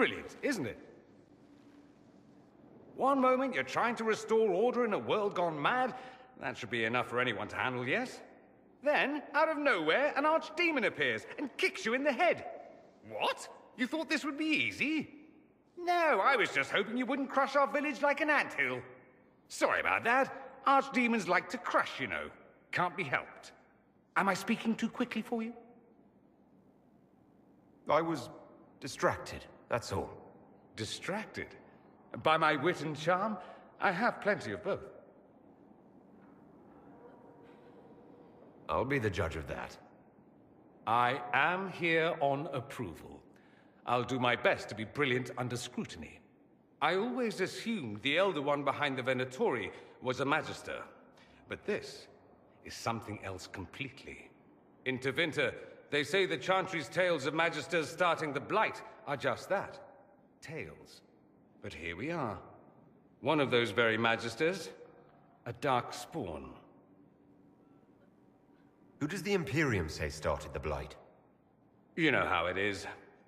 Brilliant, isn't it? One moment you're trying to restore order in a world gone mad. That should be enough for anyone to handle, yes? Then, out of nowhere, an archdemon appears and kicks you in the head. What? You thought this would be easy? No, I was just hoping you wouldn't crush our village like an anthill. Sorry about that. Archdemons like to crush, you know. Can't be helped. Am I speaking too quickly for you? I was distracted, that's all. Distracted? By my wit and charm? I have plenty of both. I'll be the judge of that. I am here on approval. I'll do my best to be brilliant under scrutiny. I always assumed the Elder One behind the Venatori was a Magister. But this is something else completely. In Tevinter, they say the Chantry's tales of Magisters starting the Blight are just that. Tales. But here we are. One of those very Magisters, a dark spawn. Who does the Imperium say started the Blight? You know how it is.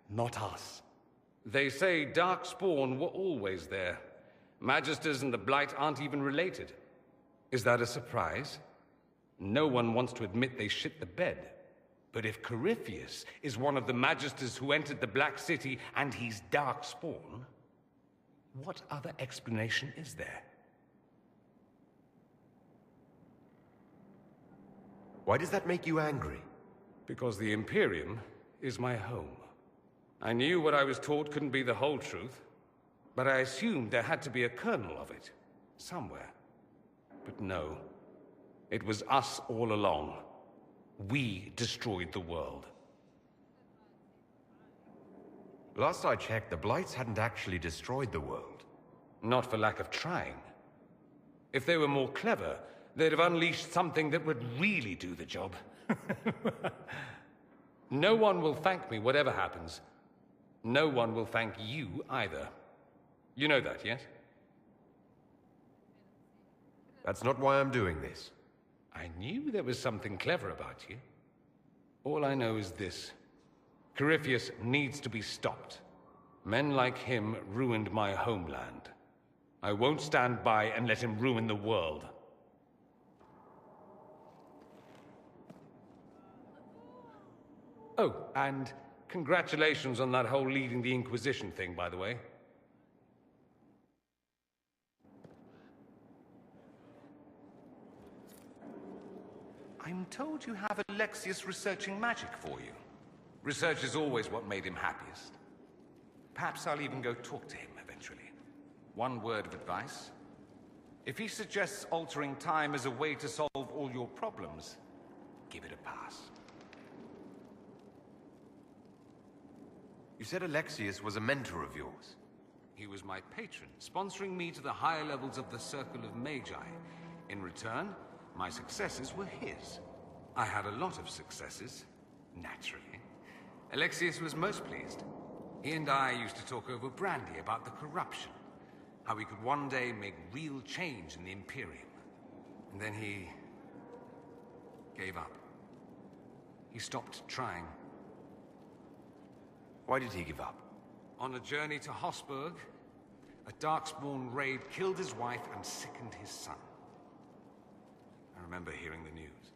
Not us. They say Darkspawn were always there. Magisters and the Blight aren't even related. Is that a surprise? No one wants to admit they shit the bed. But if Corypheus is one of the Magisters who entered the Black City and he's Darkspawn, what other explanation is there? Why does that make you angry? Because the Imperium is my home. I knew what I was taught couldn't be the whole truth, but I assumed there had to be a kernel of it, somewhere. But no, it was us all along. We destroyed the world. Last I checked, the Blights hadn't actually destroyed the world. Not for lack of trying. If they were more clever, they'd have unleashed something that would really do the job. No one will thank me, whatever happens. No one will thank you either. You know that, yes? That's not why I'm doing this. I knew there was something clever about you. All I know is this. Corypheus needs to be stopped. Men like him ruined my homeland. I won't stand by and let him ruin the world. Oh, and congratulations on that whole leading the Inquisition thing, by the way. I'm told you have Alexius researching magic for you. Research is always what made him happiest. Perhaps I'll even go talk to him eventually. One word of advice. If he suggests altering time as a way to solve all your problems, give it a pass. You said Alexius was a mentor of yours. He was my patron, sponsoring me to the higher levels of the Circle of Magi. In return, my successes were his. I had a lot of successes, naturally. Alexius was most pleased. He and I used to talk over brandy about the corruption, how we could one day make real change in the Imperium. And then he gave up. He stopped trying. Why did he give up? On a journey to Hossberg, a Darkspawn raid killed his wife and sickened his son. I remember hearing the news.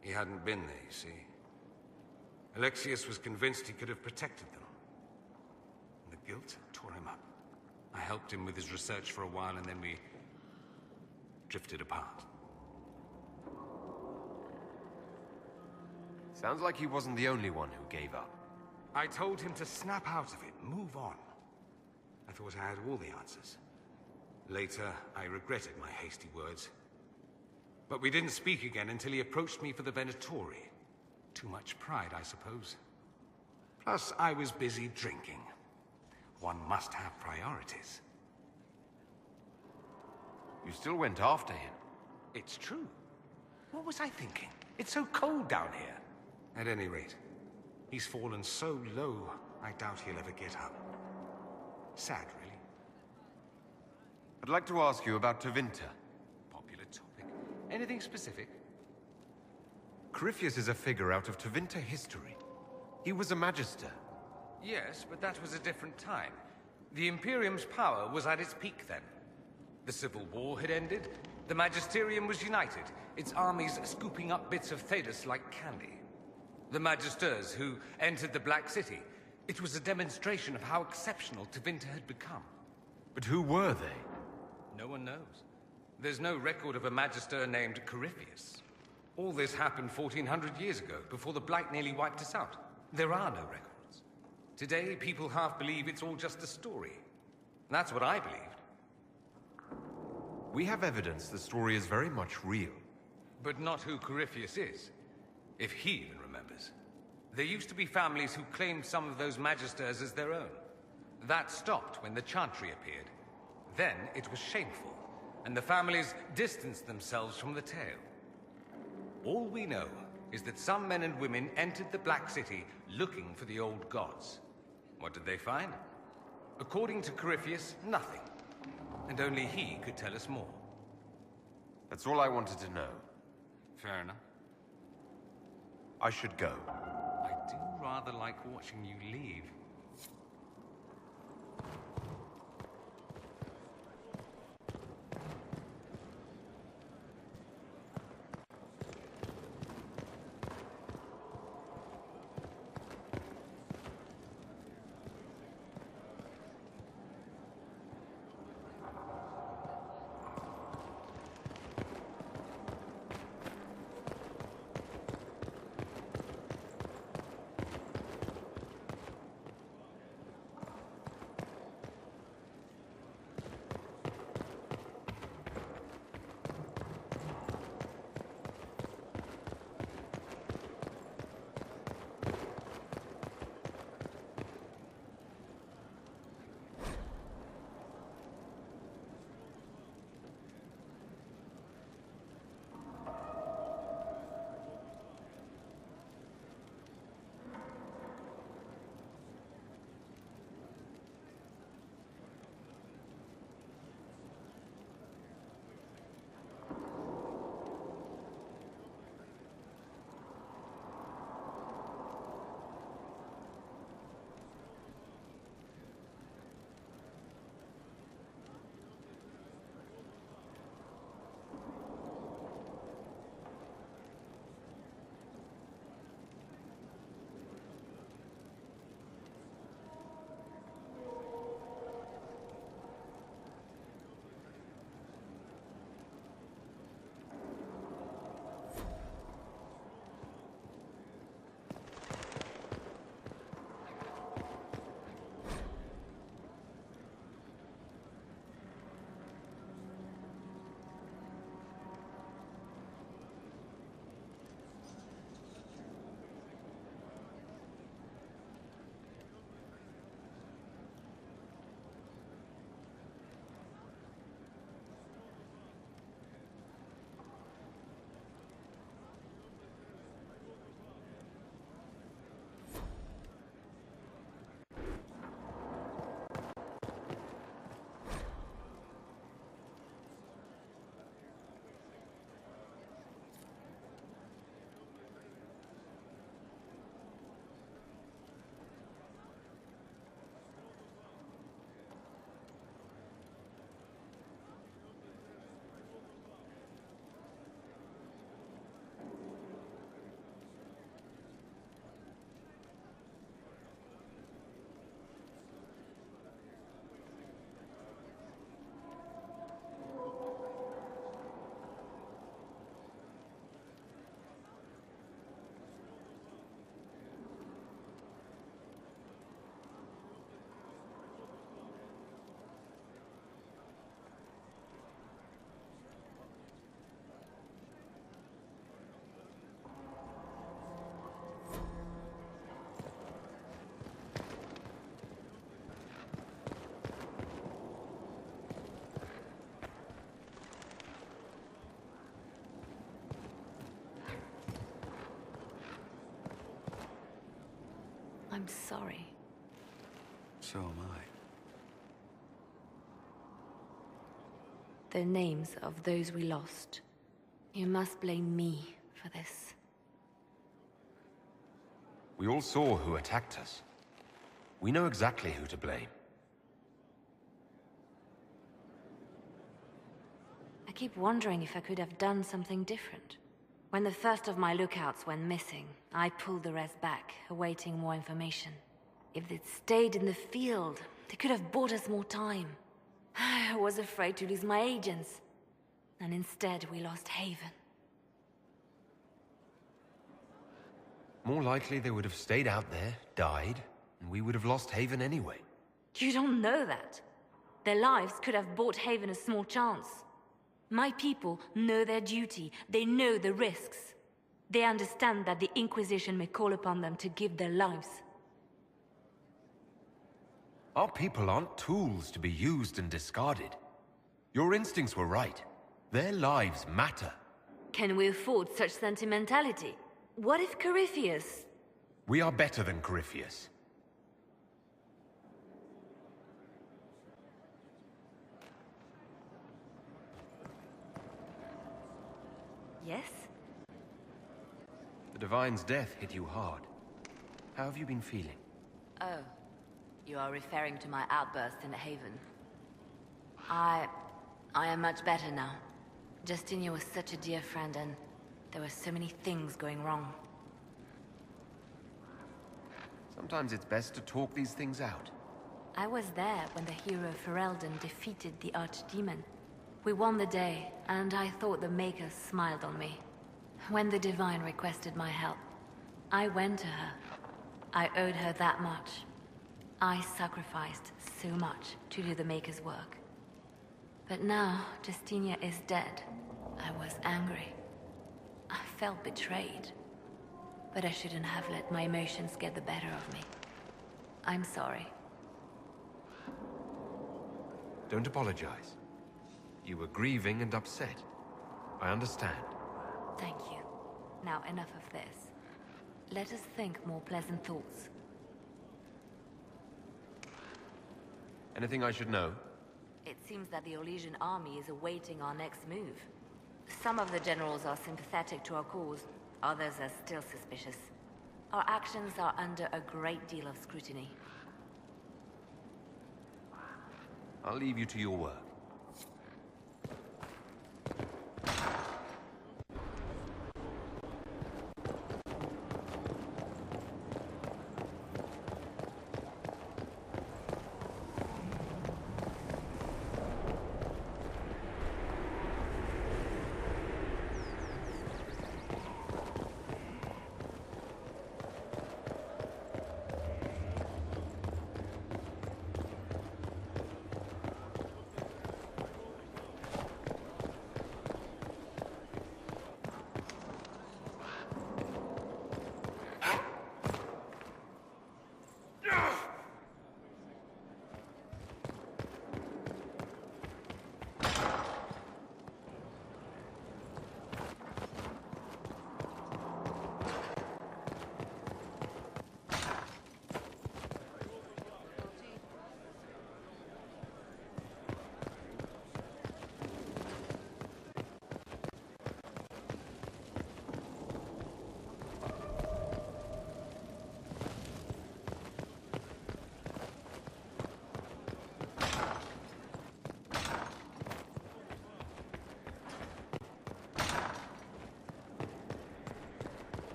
He hadn't been there, you see. Alexius was convinced he could have protected them. And the guilt tore him up. I helped him with his research for a while, and then we drifted apart. Sounds like he wasn't the only one who gave up. I told him to snap out of it, move on. I thought I had all the answers. Later, I regretted my hasty words. But we didn't speak again until he approached me for the Venatori. Too much pride, I suppose. Plus, I was busy drinking. One must have priorities. You still went after him? It's true. What was I thinking? It's so cold down here. At any rate, he's fallen so low, I doubt he'll ever get up. Sad, really. I'd like to ask you about Tevinter. Popular topic. Anything specific? Corypheus is a figure out of Tevinter history. He was a magister. Yes, but that was a different time. The Imperium's power was at its peak then. The Civil War had ended, the Magisterium was united, its armies scooping up bits of Thedas like candy. The Magisters who entered the Black City, it was a demonstration of how exceptional Tevinter had become. But who were they? No one knows. There's no record of a Magister named Corypheus. All this happened 1400 years ago, before the Blight nearly wiped us out. There are no records. Today, people half believe it's all just a story. That's what I believed. We have evidence the story is very much real. But not who Corypheus is, if he even remembers. There used to be families who claimed some of those Magisters as their own. That stopped when the Chantry appeared. Then it was shameful, and the families distanced themselves from the tale. All we know is that some men and women entered the Black City looking for the old gods. What did they find? According to Corypheus, nothing. And only he could tell us more. That's all I wanted to know. Fair enough. I should go. I do rather like watching you leave. I'm sorry. So am I. The names of those we lost. You must blame me for this. We all saw who attacked us. We know exactly who to blame. keep wondering if I could have done something different. When the first of my lookouts went missing, I pulled the rest back, awaiting more information. If they'd stayed in the field, they could have bought us more time. I was afraid to lose my agents. And instead, we lost Haven. More likely they would have stayed out there, died, and we would have lost Haven anyway. You don't know that. Their lives could have bought Haven a small chance. My people know their duty. They know the risks. They understand that the Inquisition may call upon them to give their lives. Our people aren't tools to be used and discarded. Your instincts were right. Their lives matter. Can we afford such sentimentality? What if Corypheus... We are better than Corypheus. Yes? The Divine's death hit you hard. How have you been feeling? Oh. You are referring to my outburst in Haven. I am much better now. Justinia was such a dear friend, and there were so many things going wrong. Sometimes it's best to talk these things out. I was there when the hero Ferelden defeated the Archdemon. We won the day, and I thought the Maker smiled on me. When the Divine requested my help, I went to her. I owed her that much. I sacrificed so much to do the Maker's work. But now, Justinia is dead. I was angry. I felt betrayed. But I shouldn't have let my emotions get the better of me. I'm sorry. Don't apologize. You were grieving and upset. I understand. Thank you. Now enough of this. Let us think more pleasant thoughts. Anything I should know? It seems that the Orlesian army is awaiting our next move. Some of the generals are sympathetic to our cause, others are still suspicious. Our actions are under a great deal of scrutiny. I'll leave you to your work.